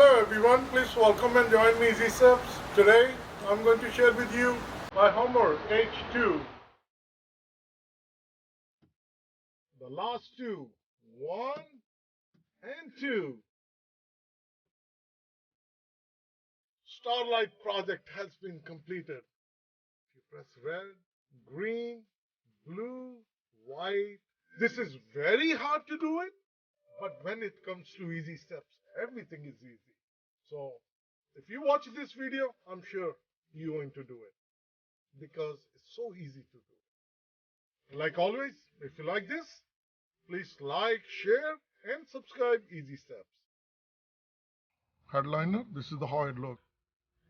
Hello everyone, please welcome and join me Easy Steps. Today I'm going to share with you my HUMMER H2. The last two, 1 and 2. Starlight project has been completed. You press red, green, blue, white. This is very hard to do it, but when it comes to easy steps, everything is easy. So if you watch this video, I'm sure you're going to do it because it's so easy to do. Like always, if you like this, please like, share, and subscribe Easy Steps. Headliner, this is how it looks.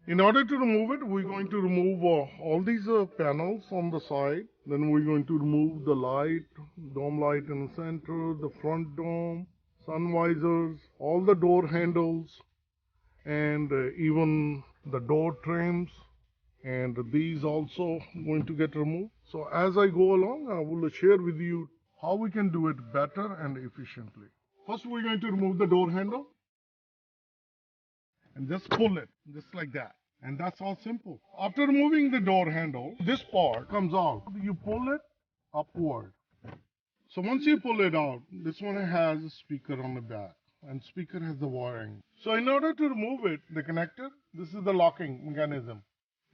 In order to remove it, we're going to remove all these panels on the side. Then we're going to remove the light, dome light in the center, the front dome, sun visors, all the door handles, and even the door trims. And these also going to get removed. So as I go along, I will share with you how we can do it better and efficiently. First, we're going to remove the door handle and just pull it, just like that. And that's all simple. After removing the door handle, this part comes out. You pull it upward. So once you pull it out, this one has a speaker on the back, and speaker has the wiring. So in order to remove it, the connector, this is the locking mechanism.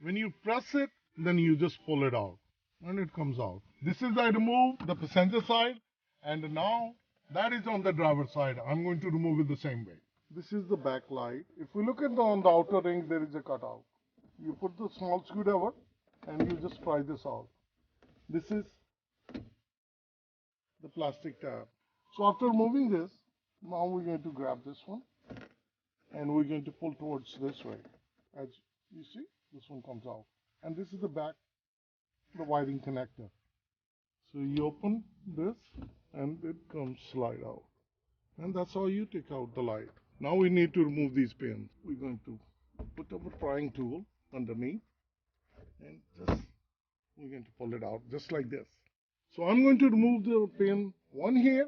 When you press it, then you just pull it out, and it comes out. This is I removed the passenger side, and now that is on the driver's side. I'm going to remove it the same way. This is the back light. If we look at on the outer ring, there is a cutout. You put the small screwdriver and you just pry this out. This is the plastic tab. So after removing this, now we're going to grab this one and we're going to pull towards this way. As you see, this one comes out. And this is the back, the wiring connector. So you open this and it comes slide out. And that's how you take out the light. Now we need to remove these pins. We're going to put our prying tool underneath and we're going to pull it out just like this. So I'm going to remove the pin, one here,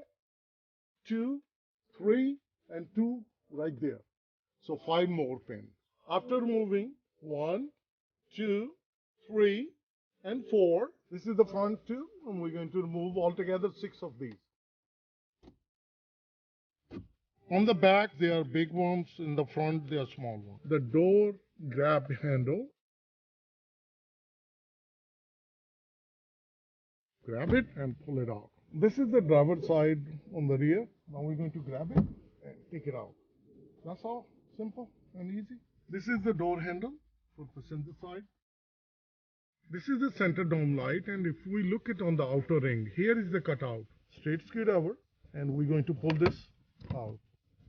2, 3, and 2 right there. So 5 more pins. After removing 1, 2, 3, and 4, this is the front 2, and we're going to remove altogether 6 of these. On the back, they are big ones. In the front, they are small ones. The door grab handle. Grab it and pull it out. This is the driver side on the rear. Now we're going to grab it and take it out. That's all. Simple and easy. This is the door handle for passenger side. This is the center dome light, and if we look at on the outer ring, here is the cutout. Straight screwdriver, and we're going to pull this out.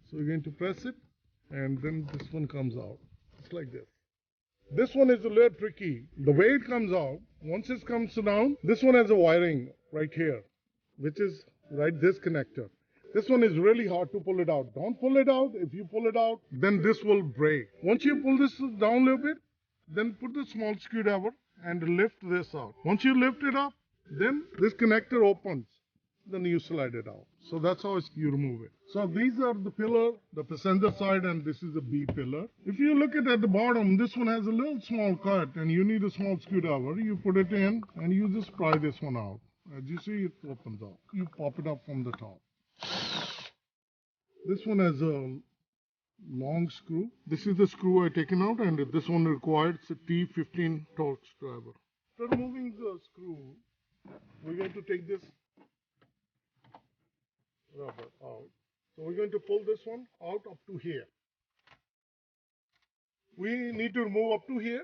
So we're going to press it, and then this one comes out, just like this. This one is a little tricky. The way it comes out, once it comes down, this one has a wiring right here, which is right this connector. This one is really hard to pull it out. Don't pull it out. If you pull it out, then this will break. Once you pull this down a little bit, then put the small screwdriver and lift this out. Once you lift it up, then this connector opens. Then you slide it out. So that's how you remove it. So these are the pillar, the passenger side, and this is the B pillar. If you look at the bottom, this one has a little small cut, and you need a small screwdriver. You put it in, and you just pry this one out. As you see, it opens up. You pop it up from the top. This one has a long screw. This is the screw I taken out, and this one required a T15 torque driver. After removing the screw, we're going to take this rubber out. So we're going to pull this one out up to here. We need to remove up to here.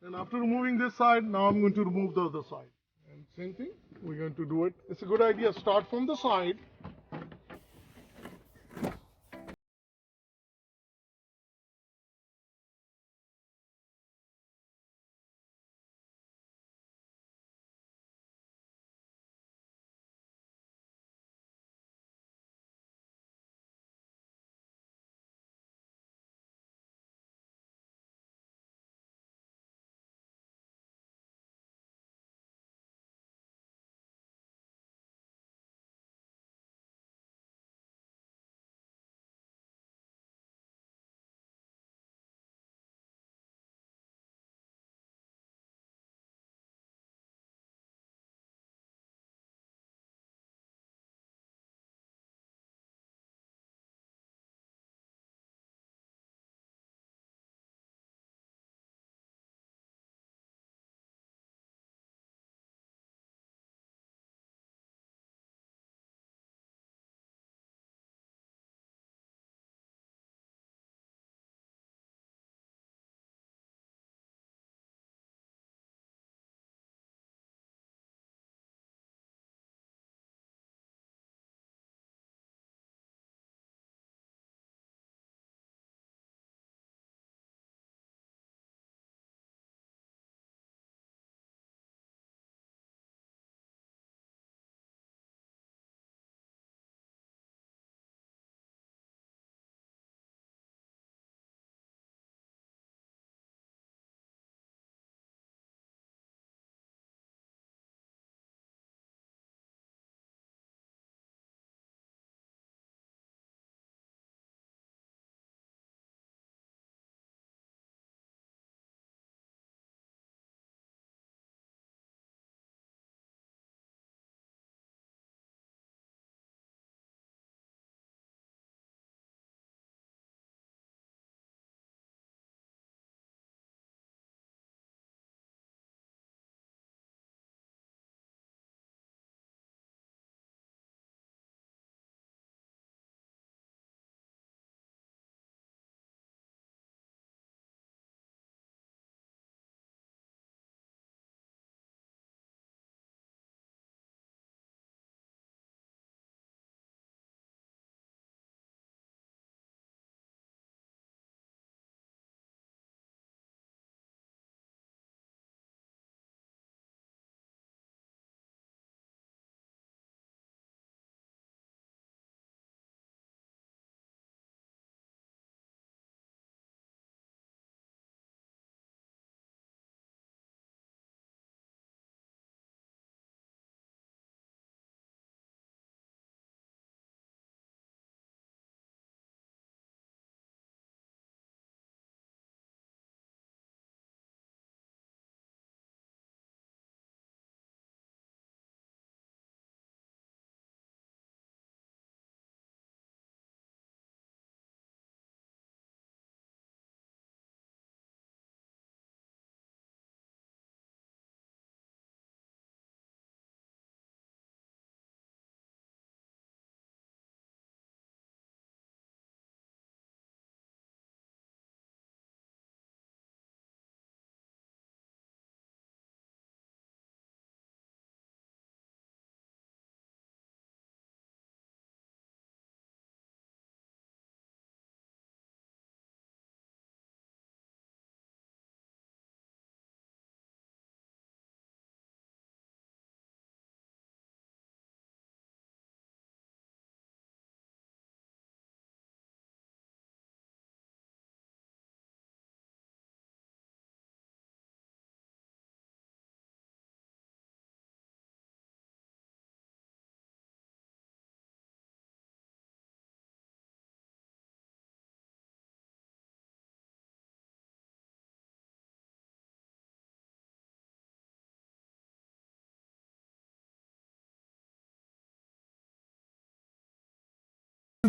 And after removing this side, now I'm going to remove the other side. And same thing, we're going to do it. It's a good idea. Start from the side.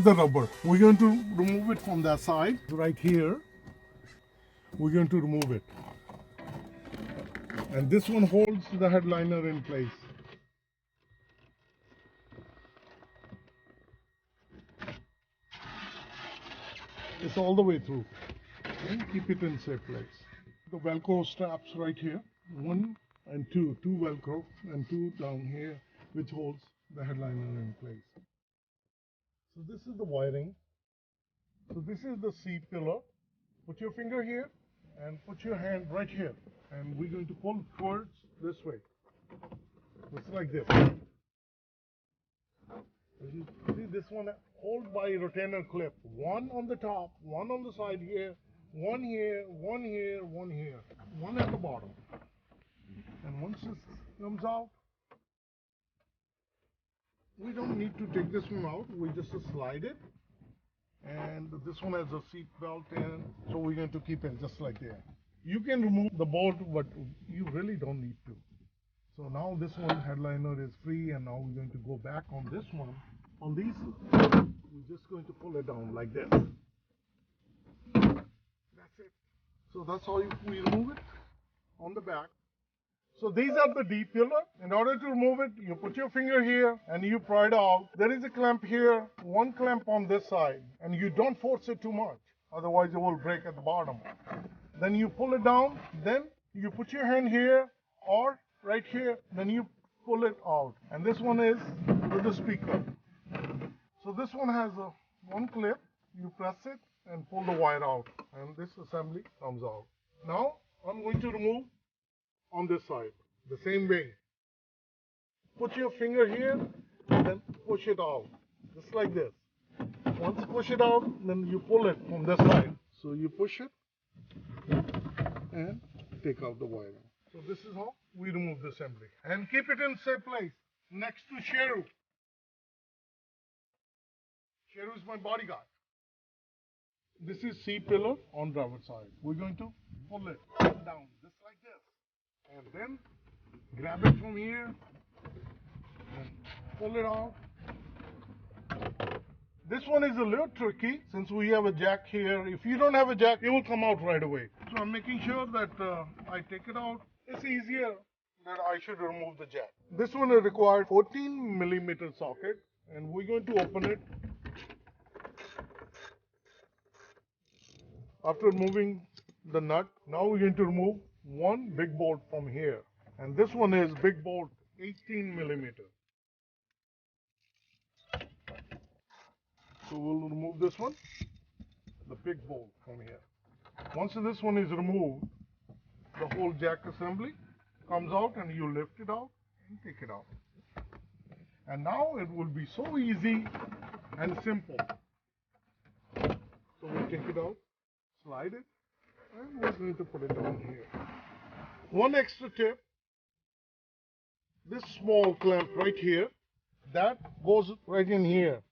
The rubber. We're going to remove it from that side. Right here, we're going to remove it. And this one holds the headliner in place. It's all the way through. And keep it in safe place. The Velcro straps right here. 1 and 2. 2 Velcro and 2 down here, which holds the headliner in place. So this is the wiring. So this is the C pillar. Put your finger here and put your hand right here. And we're going to pull towards this way. Just like this. You see this one hold by retainer clip. One on the top, one on the side here, one here, one here, one here, one at the bottom. And once this comes out, we don't need to take this one out. We just slide it. And this one has a seat belt in, so we're going to keep it just like that. You can remove the bolt, but you really don't need to. So now this one headliner is free, and now we're going to go back on this one. On these, we're just going to pull it down like this. That's it. So that's how we remove it on the back. So these are the D pillar. In order to remove it, you put your finger here and you pry it out. There is a clamp here, one clamp on this side, and you don't force it too much. Otherwise it will break at the bottom. Then you pull it down, then you put your hand here or right here, then you pull it out. And this one is with the speaker. So this one has one clip, you press it and pull the wire out, and this assembly comes out. Now I'm going to remove on this side, the same way. Put your finger here and then push it out, just like this. Once you push it out, then you pull it from this side. So you push it and take out the wire. So this is how we remove the assembly. And keep it in safe place, next to Sheru. Sheru is my bodyguard. This is C pillar on driver side. We're going to pull it down, just like this. And then grab it from here and pull it out. This one is a little tricky since we have a jack here. If you don't have a jack, it will come out right away. So I'm making sure that I take it out. It's easier that I should remove the jack. This one will require 14mm socket, and we're going to open it. After removing the nut, now we're going to remove one big bolt from here. And this one is big bolt 18mm. So we'll remove this one, the big bolt from here. Once this one is removed, the whole jack assembly comes out and you lift it out and take it out. And now it will be so easy and simple. So we take it out, slide it, and we're going to put it down here. One extra tip, this small clamp right here, that goes right in here.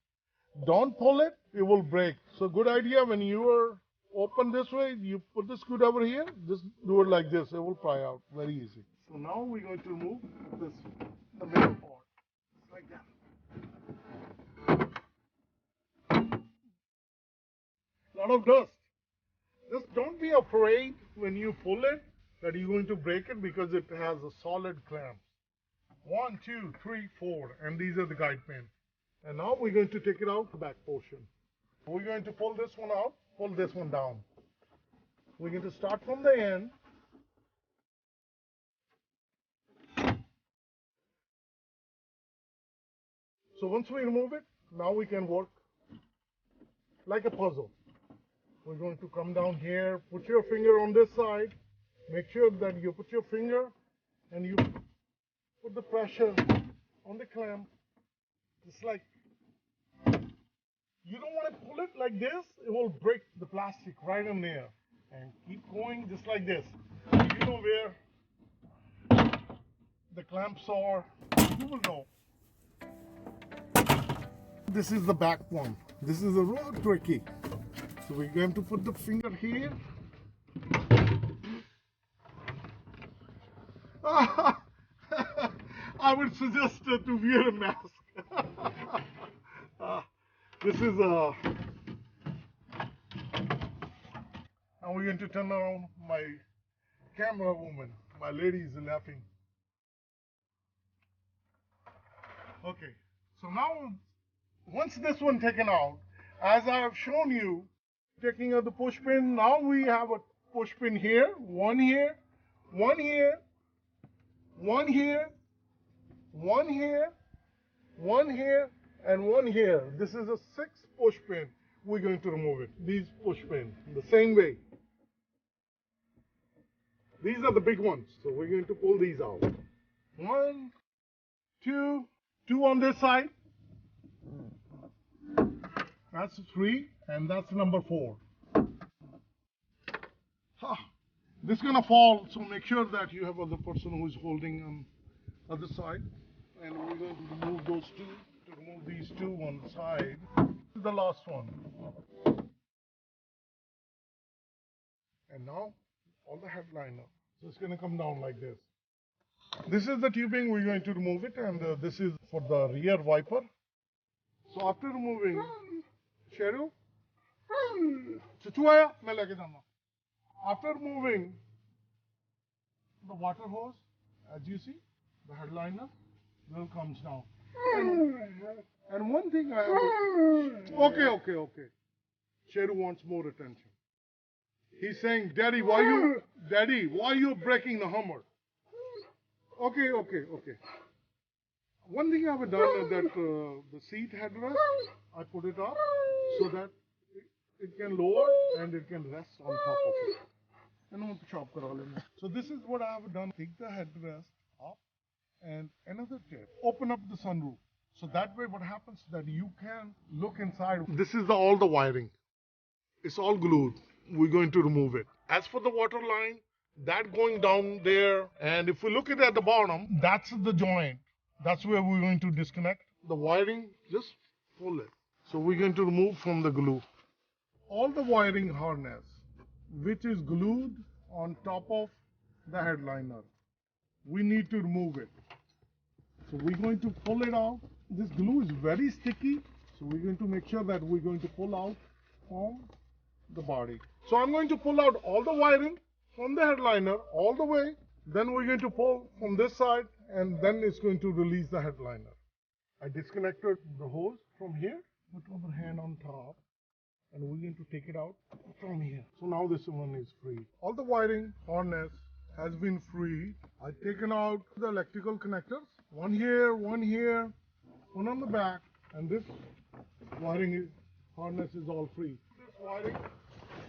Don't pull it, it will break. So good idea, when you are open this way, you put the screwdriver here, just do it like this, it will pry out very easy. So now we're going to remove this, the middle part, like that. Lot of dust. Just don't be afraid when you pull it that you're going to break it, because it has a solid clamp. 1, 2, 3, 4, and these are the guide pins. And now we're going to take it out the back portion. We're going to pull this one out, pull this one down. We're going to start from the end. So once we remove it, now we can work like a puzzle. We're going to come down here, put your finger on this side, make sure that you put your finger and you put the pressure on the clamp, just like, you don't want to pull it like this, it will break the plastic right in there. And keep going just like this. You know where the clamps are, you will know. This is the back one. This is a real tricky. So we're going to put the finger here. I would suggest to wear a mask. This is now we're going to turn around. My camera woman, my lady is laughing. Okay, so now once this one taken out, as I have shown you, taking out the push pin, now we have a push pin here, one here, one here, one here, one here, one here, and one here. This is a 6 push pin. We're going to remove it. These push pins, the same way. These are the big ones, so we're going to pull these out. 1, 2, 2 on this side. That's 3, and that's number 4. This is gonna fall, so make sure that you have other person who is holding on other side. And we're going to remove those 2, to remove these 2 on the side. This is the last one. And now, all the headliner. So it's gonna come down like this. This is the tubing, we're going to remove it, and this is for the rear wiper. So after removing, Sheru, after removing the water hose, as you see, the headliner will comes down. And one thing I have, okay. Sheru wants more attention. He's saying, Daddy, why you breaking the Hummer? Okay. One thing I have done is that the seat headrest, I put it up so that it can lower and it can rest on top of it. So this is what I have done. Take the headrest up, and another tip, open up the sunroof. So that way what happens is that you can look inside. This is all the wiring. It's all glued. We're going to remove it. As for the water line, that going down there, and if we look at it at the bottom, that's the joint. That's where we're going to disconnect. The wiring, just pull it. So we're going to remove from the glue. All the wiring harness, which is glued on top of the headliner, we need to remove it. So we're going to pull it out. This glue is very sticky, so we're going to make sure that we're going to pull out from the body. So I'm going to pull out all the wiring from the headliner all the way. Then we're going to pull from this side, and then it's going to release the headliner. I disconnected the hose from here, put our hand on top, and we're going to take it out from here. So now this one is free. All the wiring harness has been free. I've taken out the electrical connectors. One here, one on the back, and this wiring harness is all free. This wiring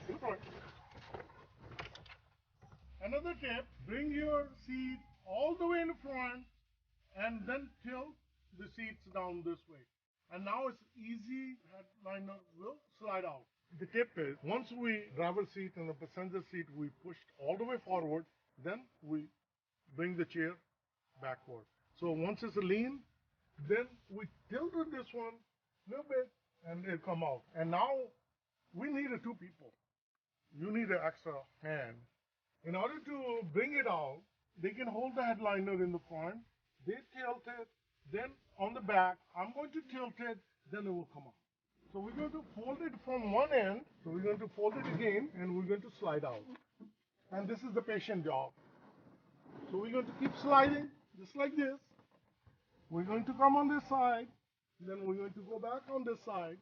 in front. Another tip, bring your seat all the way in front and then tilt the seats down this way. And now it's easy, headliner will slide out. The tip is, once we driver seat and the passenger seat, we push all the way forward, then we bring the chair backward. So once it's lean, then we tilted this one a little bit and it'll come out. And now we need 2 people. You need an extra hand. In order to bring it out, they can hold the headliner in the front, they tilt it, then on the back, I'm going to tilt it, then it will come out. So we're going to fold it from one end, so we're going to fold it again, and we're going to slide out. And this is the patient job. So we're going to keep sliding, just like this. We're going to come on this side, then we're going to go back on this side.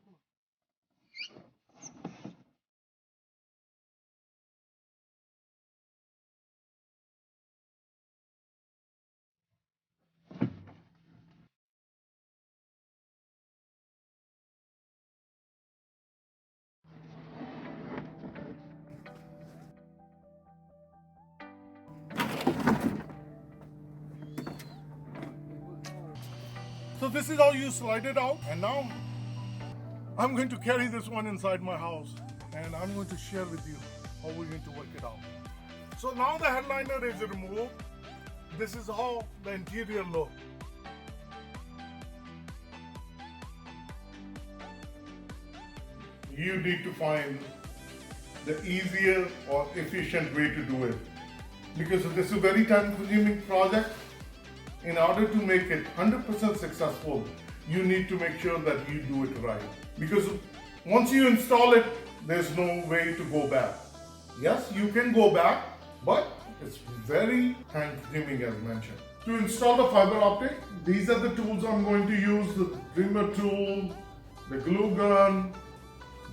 So this is how you slide it out, and now I'm going to carry this one inside my house, and I'm going to share with you how we're going to work it out. So now the headliner is removed. This is how the interior looks. You need to find the easier or efficient way to do it, because this is a very time-consuming project. In order to make it 100% successful, you need to make sure that you do it right. Because once you install it, there's no way to go back. Yes, you can go back, but it's very time consuming as mentioned. To install the fiber optic, these are the tools I'm going to use: the trimmer tool, the glue gun,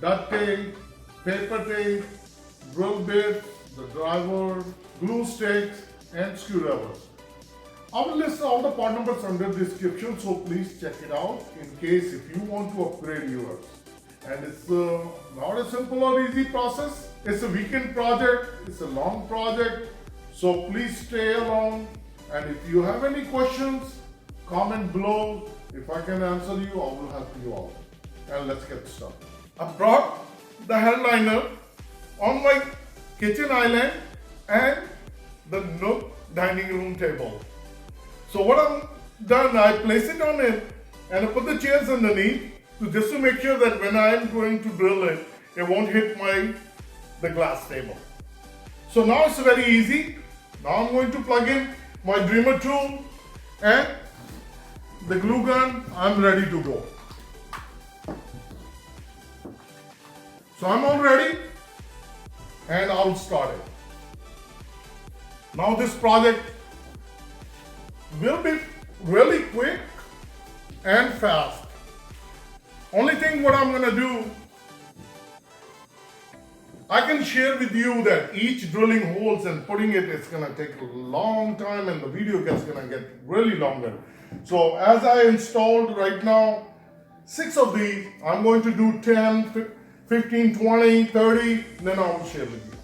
duct tape, paper tape, drill bit, the driver, glue sticks, and screwdrivers. I will list all the part numbers under the description, so please check it out in case if you want to upgrade yours. And it's not a simple or easy process. It's a weekend project, it's a long project, so please stay along. And if you have any questions, comment below. If I can answer you, I will help you out. And let's get started. I brought the headliner on my kitchen island and the nook dining room table. So what I've done, I place it on it and I put the chairs underneath just to make sure that when I am going to drill it, it won't hit the glass table. So now it's very easy. Now I'm going to plug in my trimmer tool and the glue gun. I'm ready to go. So I'm all ready and I'll start it. Now this project will be really quick and fast. Only thing what I'm gonna do, I can share with you that each drilling holes and putting it's gonna take a long time and the video gonna get really longer. So as I installed right now 6 of these, I'm going to do 10, 15, 20, 30, then I will share with you.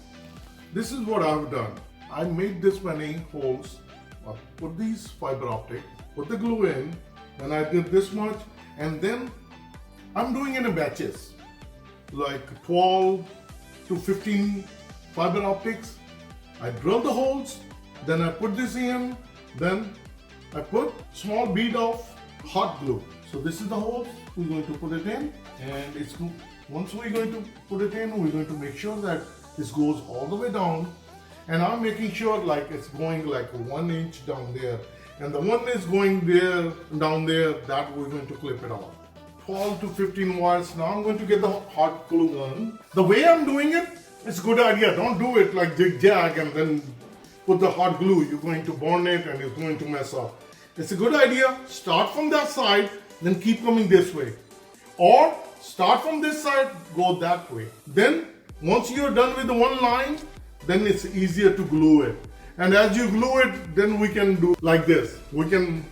This is what I've done. I made this many holes. I put these fiber optic, put the glue in, then I did this much, and then I'm doing it in batches, like 12 to 15 fiber optics. I drill the holes, then I put this in, then I put small bead of hot glue. So this is the holes, we're going to put it in, and once we're going to put it in, we're going to make sure that this goes all the way down. And I'm making sure like it's going like 1 inch down there. And the one is going there, down there, that we're going to clip it off. 12 to 15 wires. Now I'm going to get the hot glue gun. The way I'm doing it, it's a good idea. Don't do it like zigzag and then put the hot glue. You're going to burn it and it's going to mess up. It's a good idea. Start from that side, then keep coming this way. Or start from this side, go that way. Then once you're done with the one line, then it's easier to glue it. And as you glue it, then we can do like this. We can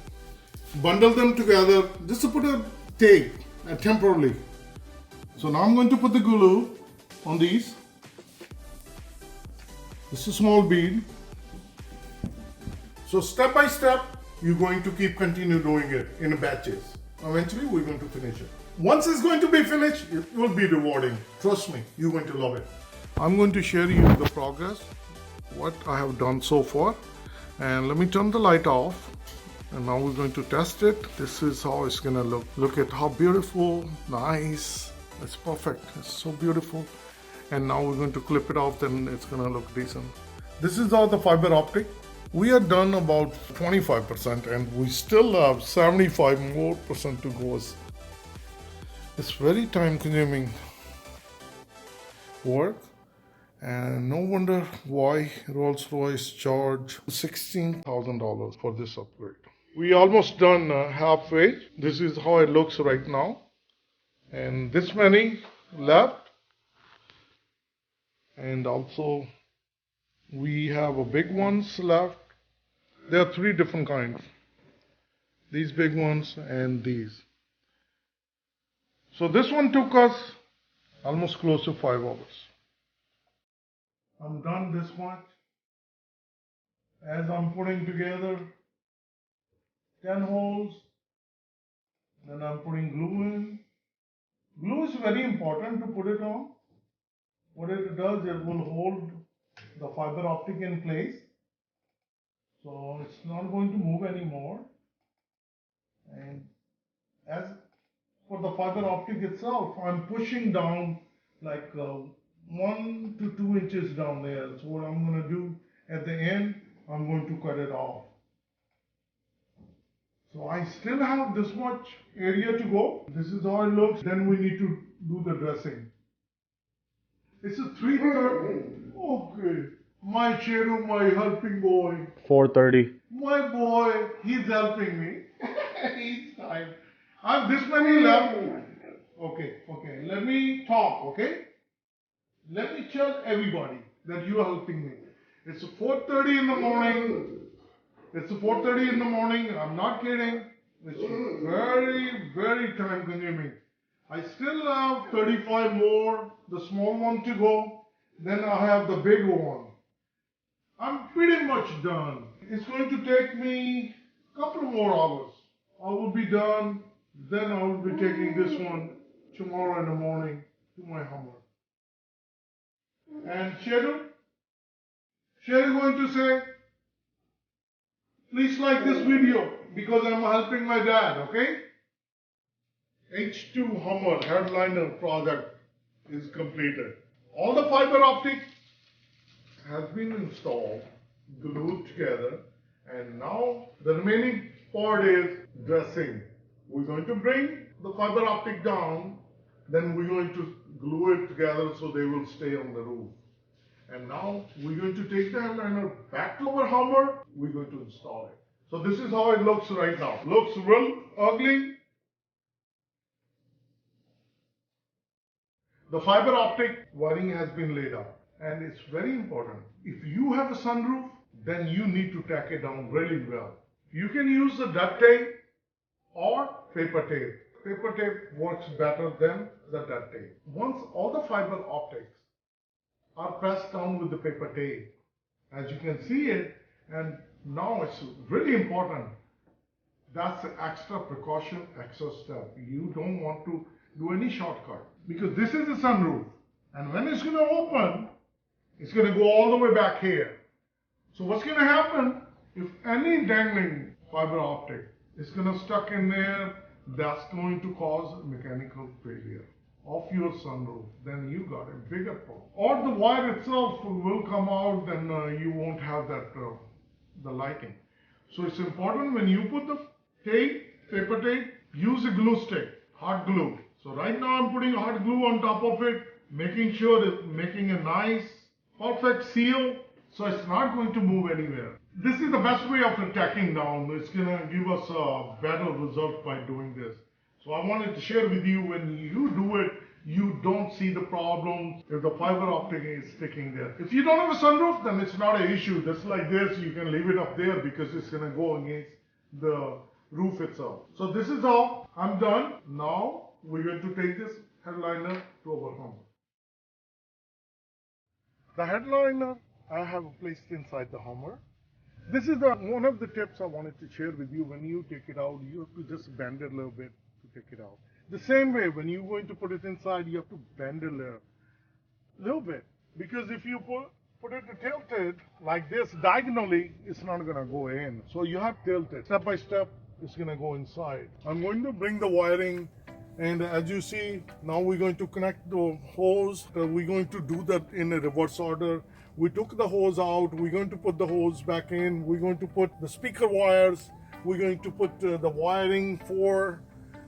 bundle them together just to put a tape temporarily. So now I'm going to put the glue on these. This is a small bead. So step by step, you're going to continue doing it in batches. Eventually, we're going to finish it. Once it's going to be finished, it will be rewarding. Trust me, you're going to love it. I'm going to share you the progress, what I have done so far. And let me turn the light off. And now we're going to test it. This is how it's gonna look. Look at how beautiful, nice. It's perfect, it's so beautiful. And now we're going to clip it off, then it's gonna look decent. This is all the fiber optic. We are done about 25% and we still have 75% more to go. It's very time consuming work. And no wonder why Rolls-Royce charged $16,000 for this upgrade. We almost done halfway. This is how it looks right now. And this many left. And also we have a big ones left. There are 3 different kinds. These big ones and these. So this one took us almost close to 5 hours. I'm done this much. As I'm putting together 10 holes, then I'm putting glue in. Glue is very important to put it on. What it does, it will hold the fiber optic in place. So it's not going to move anymore. And as for the fiber optic itself, I'm pushing down like 1 to 2 inches down there. So what I'm going to do at the end, I'm going to cut it off. So I still have this much area to go. This is how it looks. Then we need to do the dressing. It's a 3:30. Okay. My Cheru, my helping boy. 4:30. My boy, he's helping me. He's time. I'm this many left. Okay. Let me talk, okay? Let me tell everybody that you are helping me. It's 4:30 in the morning. It's 4:30 in the morning. I'm not kidding. It's very, very time consuming. I still have 35 more, the small one to go. Then I have the big one. I'm pretty much done. It's going to take me a couple more hours. I will be done. Then I will be taking this one tomorrow in the morning to my Hummer. And Sheryl going to say, please like this video because I'm helping my dad, okay? H2 Hummer Headliner project is completed. All the fiber optic has been installed, glued together, and now the remaining part is dressing. We're going to bring the fiber optic down, then we're going to glue it together so they will stay on the roof. And now we're going to take the headliner back to our Hummer, we're going to install it. So this is how it looks right now. Looks real ugly. The fiber optic wiring has been laid out, and it's very important. If you have a sunroof, then you need to tack it down really well. You can use the duct tape or paper tape. Paper tape works better than the duct tape. Once all the fiber optics are pressed down with the paper tape, as you can see it, and now it's really important. That's the extra precaution, extra step. You don't want to do any shortcut because this is a sunroof, and when it's going to open, it's going to go all the way back here. So what's going to happen if any dangling fiber optic is going to stuck in there? That's going to cause mechanical failure of your sunroof. Then you got a bigger problem. Or the wire itself will come out, then you won't have that the lighting. So it's important when you put the tape, paper tape, use a glue stick, hot glue. So right now I'm putting hot glue on top of it, making sure it's making a nice, perfect seal, so it's not going to move anywhere. This is the best way of tacking down. It's going to give us a better result by doing this. So I wanted to share with you, when you do it, you don't see the problem if the fiber optic is sticking there. If you don't have a sunroof, then it's not an issue. Just like this, you can leave it up there because it's going to go against the roof itself. So this is all. I'm done. Now we're going to take this headliner to our home. The headliner I have placed inside the Hummer. This is one of the tips I wanted to share with you. When you take it out, you have to just bend it a little bit to take it out. The same way, when you're going to put it inside, you have to bend it a little bit. Because if you put it tilted like this diagonally, it's not going to go in. So you have to tilt it. Step by step, it's going to go inside. I'm going to bring the wiring, and as you see, now we're going to connect the hose. We're going to do that in a reverse order. We took the hose out. We're going to put the hose back in. We're going to put the speaker wires. We're going to put the wiring for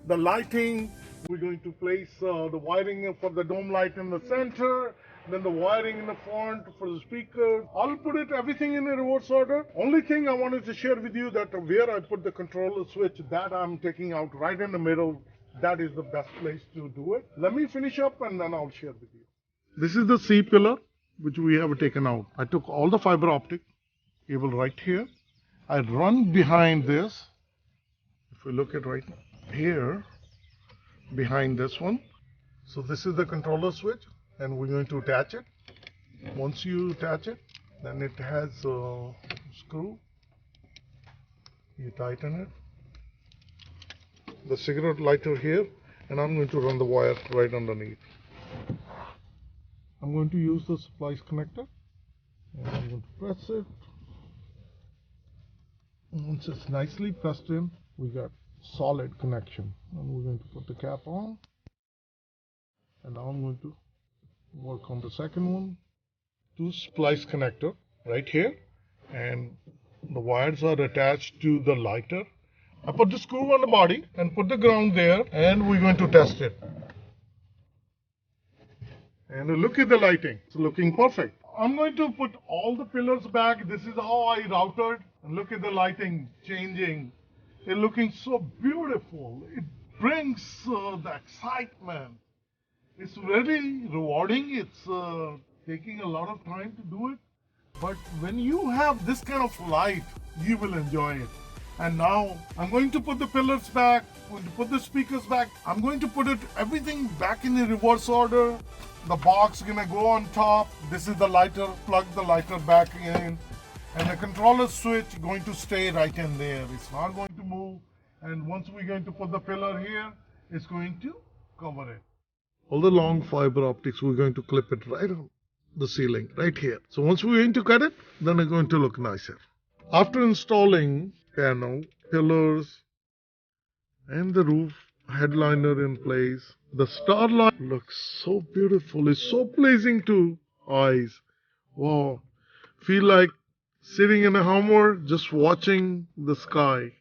the lighting. We're going to place the wiring for the dome light in the center, then the wiring in the front for the speaker. I'll put everything in a reverse order. Only thing I wanted to share with you, that where I put the controller switch, that I'm taking out right in the middle. That is the best place to do it. Let me finish up and then I'll share with you. This is the C pillar which we have taken out. I took all the fiber optic cable right here. I run behind this. If we look at right here, behind this one. So this is the controller switch, and we're going to attach it. Once you attach it, then it has a screw. You tighten it. The cigarette lighter here, and I'm going to run the wire right underneath. I'm going to use the splice connector, and I'm going to press it. Once it's nicely pressed in, we got solid connection, and we're going to put the cap on. And now I'm going to work on the second one. Two splice connector right here, and the wires are attached to the lighter. I put the screw on the body and put the ground there, and we're going to test it. And look at the lighting. It's looking perfect. I'm going to put all the pillars back. This is how I routed. And look at the lighting changing. It's looking so beautiful. It brings the excitement. It's really rewarding. It's taking a lot of time to do it. But when you have this kind of light, you will enjoy it. And now I'm going to put the pillars back, I'm going to put the speakers back. I'm going to put everything back in the reverse order. The box is gonna go on top. This is the lighter, plug the lighter back in. And the controller switch going to stay right in there. It's not going to move. And once we're going to put the pillar here, it's going to cover it. All the long fiber optics, we're going to clip it right on the ceiling, right here. So once we're going to cut it, then it's going to look nicer. After installing panel, pillars, and the roof headliner in place, the Starlight looks so beautiful. It's so pleasing to eyes. Wow. Feel like sitting in a Hummer, just watching the sky.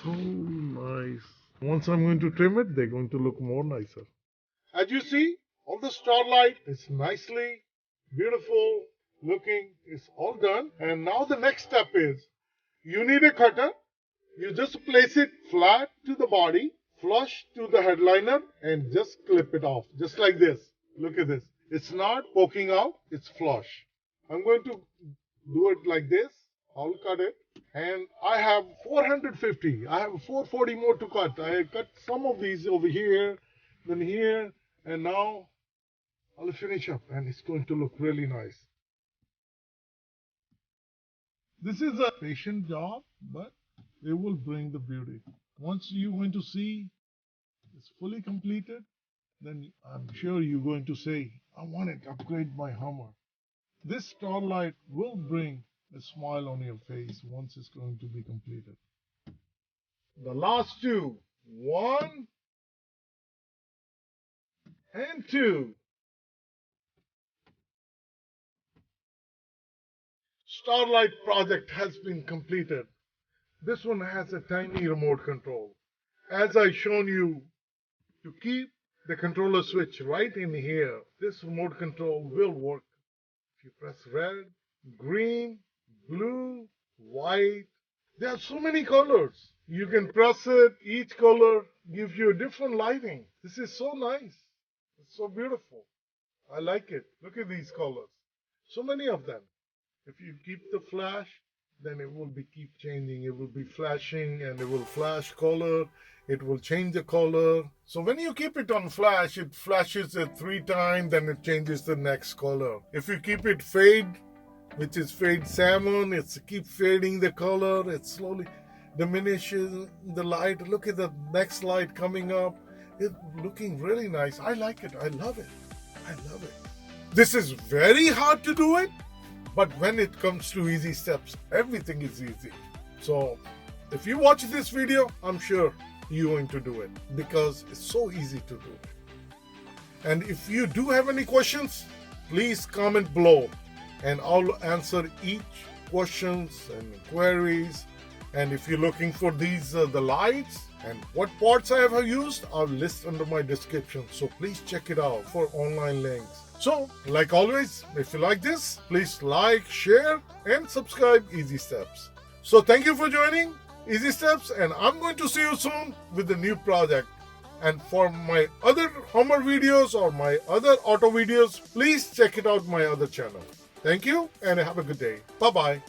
So nice. Once I'm going to trim it, they're going to look more nicer. As you see, all the Starlight is nicely, beautiful looking. It's all done. And now the next step is, you need a cutter. You just place it flat to the body, flush to the headliner, and just clip it off. Just like this. Look at this. It's not poking out, it's flush. I'm going to do it like this. I'll cut it. And I have 450. I have 440 more to cut. I cut some of these over here, then here, and now I'll finish up. And it's going to look really nice. This is a patient job, but it will bring the beauty. Once you're going to see it's fully completed, then I'm sure you're going to say, I want to upgrade my Hummer. This Starlight will bring a smile on your face once it's going to be completed. The last two, 1 and 2. Starlight project has been completed. This one has a tiny remote control. As I shown you, to keep the controller switch right in here, this remote control will work. If you press red, green, blue, white, there are so many colors. You can press it, each color gives you a different lighting. This is so nice. It's so beautiful. I like it. Look at these colors. So many of them. If you keep the flash, then it will keep changing. It will be flashing and it will flash color. It will change the color. So when you keep it on flash, it flashes it 3 times, then it changes the next color. If you keep it fade, which is fade salmon, it's keep fading the color. It slowly diminishes the light. Look at the next light coming up. It's looking really nice. I like it. I love it. I love it. This is very hard to do it. But when it comes to easy steps, everything is easy. So if you watch this video, I'm sure you're going to do it because it's so easy to do. And if you do have any questions, please comment below and I'll answer each questions and queries. And if you're looking for these, the lights and what parts I have used, I'll list under my description. So please check it out for online links. So, like always, if you like this, please like, share, and subscribe Easy Steps. So, thank you for joining Easy Steps, and I'm going to see you soon with a new project. And for my other Hummer videos or my other auto videos, please check it out my other channel. Thank you, and have a good day. Bye-bye.